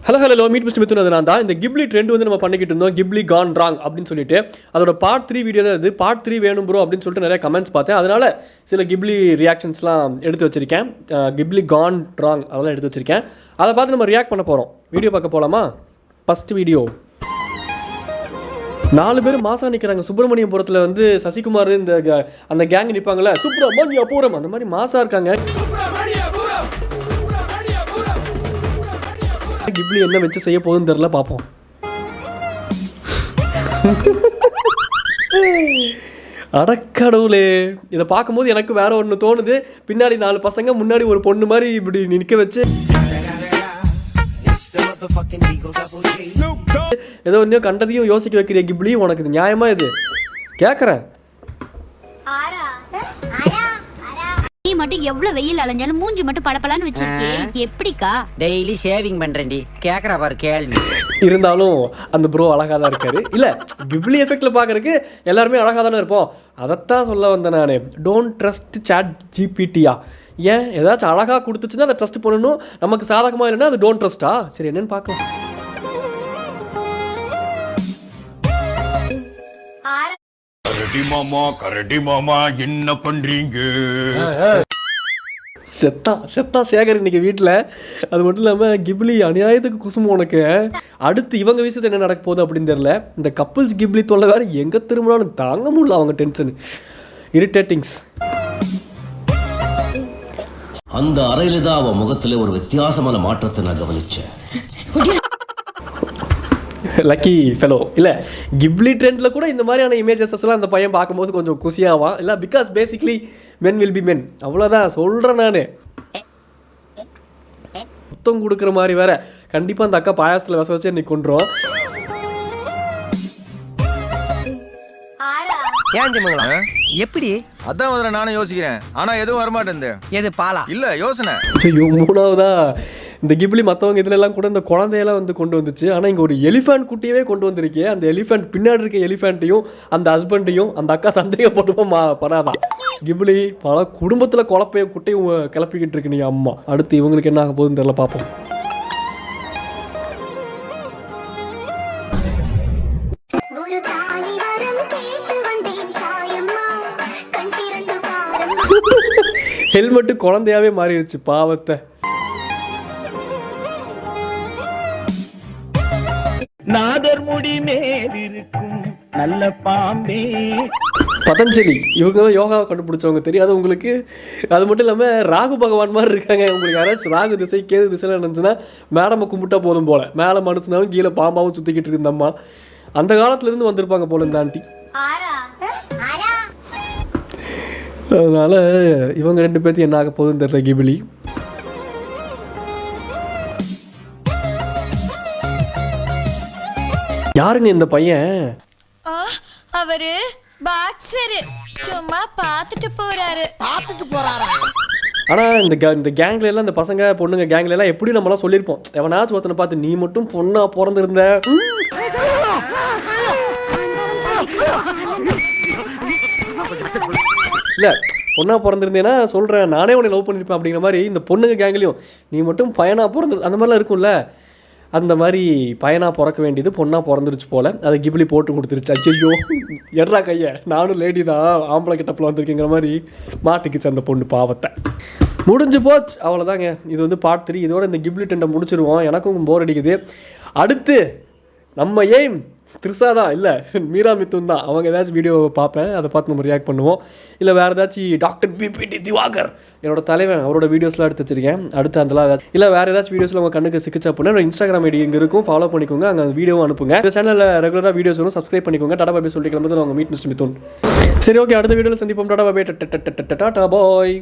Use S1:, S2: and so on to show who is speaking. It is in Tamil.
S1: Hello meet mister Mithun. அது நான் தான். இந்த கிப்லி ட்ரெண்ட் வந்து நம்ம பண்ணிக்கிட்டு இருந்தோம். கிப்லி கான் ராங் அப்படின்னு சொல்லிட்டு அதோட பார்ட் 3 வீடியோ தான் இது. பார்ட் 3 வேணும் ப்ரோ அப்படின்னு சொல்லிட்டு நிறைய கமெண்ட்ஸ் பார்த்தேன். அதனால சில கிப்லி ரியாக்ஷன்ஸ்லாம் எடுத்து வச்சிருக்கேன். கிப்லி கான் ராங் அதெல்லாம் எடுத்து வச்சிருக்கேன். அதை பார்த்து நம்ம ரியாக்ட் பண்ண போகிறோம். வீடியோ பார்க்க போகலாமா? First video. 4 பேர் மாசா நிற்கிறாங்க. சுப்பிரமணியபுரத்தில் வந்து சசிகுமார் இந்த அந்த கேங் நிற்பாங்களே, சுப்பிரமணியபுரம் அந்த மாதிரி மாசா இருக்காங்க. கிப்லி என்ன வச்சு செய்ய போகுதுன்னு தெரியல, பார்ப்போம். அடக்கடவுளே, இதை பார்க்கும்போது எனக்கு வேற ஒன்று தோணுது. பின்னாடி 4 பசங்க, முன்னாடி ஒரு பொண்ணு மாதிரி இப்படி நிற்க வச்சு ஏதோ இன்னும் கண்டதையும் யோசிக்க வைக்கிற கிப்லி, உனக்கு இது நியாயமா? இது கேட்குறேன்.
S2: நீ மட்டும் எவ்வளவு வெயில் அலைஞ்சாலும் மூஞ்சி மட்டும் பளபளன்னு வச்சிருக்கே, எப்படிக்கா?
S3: டெய்லி ஷேவிங் பண்றேன்டி. கேக்குறா பாரு கேள்வி.
S1: இருந்தாலும் அந்த ப்ரோ அழகா தான் இருக்காரு. இல்ல, கிப்லி எஃபெக்ட்ல பாக்குறதுக்கு எல்லாருமே அழகா தானே இருப்போம். அதைத்தான் சொல்ல வந்தேன் நானு. டோன்ட் ட்ரஸ்ட் சாட் ஜிபிடியா? ஏன் ஏதாச்சும் அழகா கொடுத்துச்சுன்னா அதை ட்ரஸ்ட் பண்ணணும், நமக்கு சாதகமா இல்லைன்னா அது டோன்ட் ட்ரஸ்டா? சரி, என்னன்னு பார்க்கலாம்.
S4: கரடி மாமா என்ன பண்றீங்க?
S1: செத்தா சேகர் இன்னைக்கு வீட்டில். அது மட்டும் இல்லாமல் கிப்லி அநியாயத்துக்கு குசுமம் உனக்கு. அடுத்து இவங்க விஷயத்துல என்ன நடக்க போகுது அப்படின்னு தெரியல. இந்த கப்புள்ஸ் கிப்லி தொல்லை வேறு எங்கே திரும்பினாலும் தாங்க முடியல அவங்க டென்ஷன். இரிட்டேட்டிங்ஸ்.
S5: அந்த அறையில தான் அவன் முகத்தில் ஒரு வித்தியாசமான மாற்றத்தை நான் கவனிச்சேன்.
S1: Lucky fellow. இல்லை, கிப்லி ட்ரெண்டில் கூட இந்த மாதிரியான இமேஜஸ்லாம் அந்த பையன் பார்க்கும்போது கொஞ்சம் குசியாவான். இல்லை, because basically men will be மென். அவ்வளோதான் சொல்கிறேன் நான். முத்தம் கொடுக்குற மாதிரி வேற. கண்டிப்பாக அந்த அக்கா பாயாசத்தில் வச வச்சு இன்னைக்கு கொண்டுரும்.
S6: ஏன் ஜிமுங்களா? எப்படி?
S4: அதான் முதல்ல நானும் யோசிக்கிறேன். ஆனா எதுவும் வரமாட்டேன்.
S6: எது பாலா?
S4: இல்ல யோசனை.
S1: ஐயோ, மூணாவதா இந்த கிப்லி மற்றவங்க இதுலலாம் கூட இந்த குழந்தையெல்லாம் வந்து கொண்டு வந்துச்சு. ஆனால் இங்கே ஒரு எலிஃபேண்ட் குட்டியவே கொண்டு வந்திருக்கே. அந்த எலிஃபேண்ட் பின்னாடி இருக்க எலிஃபேண்ட்டையும் அந்த ஹஸ்பண்டையும் அந்த அக்கா சந்தேகப்படுமா படாதான். கிப்லி பல குடும்பத்தில் குழப்பையும் குட்டையும் கிளப்பிக்கிட்டு இருக்கு நீ அம்மா. அடுத்து இவங்களுக்கு என்ன ஆக போகுதுன்னு தெரியல, பார்ப்போம். ஹெல்மெட்டு குழந்தையாவே மாறிடுச்சு பாவத்தை.
S7: நாதர் முடி மேலிருக்கும் நல்ல பாம்பே.
S1: பதஞ்சலி இவங்க தான் யோகாவை கண்டுபிடிச்சவங்க, தெரியாது உங்களுக்கு? அது மட்டும் இல்லாமல் ராகு பகவான் மாதிரி இருக்காங்க. உங்களுக்கு யாராச்சும் ராகு திசை கேது திசையில் நினச்சுன்னா மேடமை கும்பிட்டா போதும் போல. மேலே மனுஷனாவும் கீழே பாம்பாவும் சுற்றிக்கிட்டு இருக்கு இந்த அம்மா. அந்த காலத்துலேருந்து வந்திருப்பாங்க போல இந்த ஆண்டி. அதனால இவங்க 2 பேர்த்தையும் என்ன ஆக போகுதுன்னு தெரியல கிப்லி. யாருங்க இந்த பையன்?
S8: அவரு பாக்ஸர். சும்மா பார்த்துட்டு போறாரு.
S1: ஆனால் இந்த கேங்ல எல்லாம், இந்த பசங்க பொண்ணுங்க கேங்ல எல்லாம் எப்படி நம்மளாம் சொல்லியிருப்போம், எவனாச்சும் ஒருத்தனை பார்த்து நீ மட்டும் பொண்ணா பிறந்திருந்த, இல்லை பொண்ணா பிறந்திருந்தேன்னா சொல்கிறேன் நானே உன்னை லவ் பண்ணியிருப்பேன் அப்படிங்கிற மாதிரி இந்த பொண்ணுங்க கேங்லையும் நீ மட்டும் பையனா பிறந்து அந்த மாதிரிலாம் இருக்கும்ல. அந்த மாதிரி பையனாக பிறக்க வேண்டியது பொண்ணாக பிறந்துருச்சு போல். அதை கிப்லி போட்டு கொடுத்துருச்சு. ஐயோ எட்ரா கையை, நானும் லேடி தான் ஆம்பளை கிட்டப்பில் வந்திருக்கேங்கிற மாதிரி மாட்டிக்கிச்சு அந்த பொண்ணு பாவத்தை. முடிஞ்சு போச்சு, அவ்வளோதாங்க. இது வந்து பார்ட் 3. இதோட இந்த கிப்லி டெண்டை முடிச்சிருவோம். எனக்கும் போர் அடிக்குது. அடுத்து நம்ம எய்ம் த்ரிஷா தான், இல்லை மீரா மித்துன் தான். அவங்க ஏதாச்சும் வீடியோ பார்ப்பேன், அதை பார்த்து நம்ம ரியாக்ட் பண்ணுவோம். இல்லை வேறு ஏதாச்சும் டாக்டர் பிபிடி திவாகர் என்னோட தலைவன், அவரோட வீடியோஸ்லாம் எடுத்து வச்சிருக்கேன். அடுத்து அதெல்லாம் ஏதாச்சும் இல்லை வேறு ஏதாச்சும் வீடியோஸில் உங்கள் கண்ணுக்கு சிக்கிச்சா அப்படின்னா என்னோட இன்ஸ்டாகிராம் ஐடி இங்கே இருக்கும், ஃபாலோ பண்ணிக்கோங்க. அங்கே வீடியோவும் அனுப்புங்க. இந்த சேனலில் ரெகுலராக வீடியோஸ் வரும், சப்ஸ்கிரைப் பண்ணிக்கோங்க. டாடா பாய் சொல்லிட்டு கிளம்புறது அவங்க மீட் மிஸ்டர் மித்துன். சரி, ஓகே, அடுத்த வீடியோவில் சந்திப்போம். டாடா பாய். டாடா பாய்.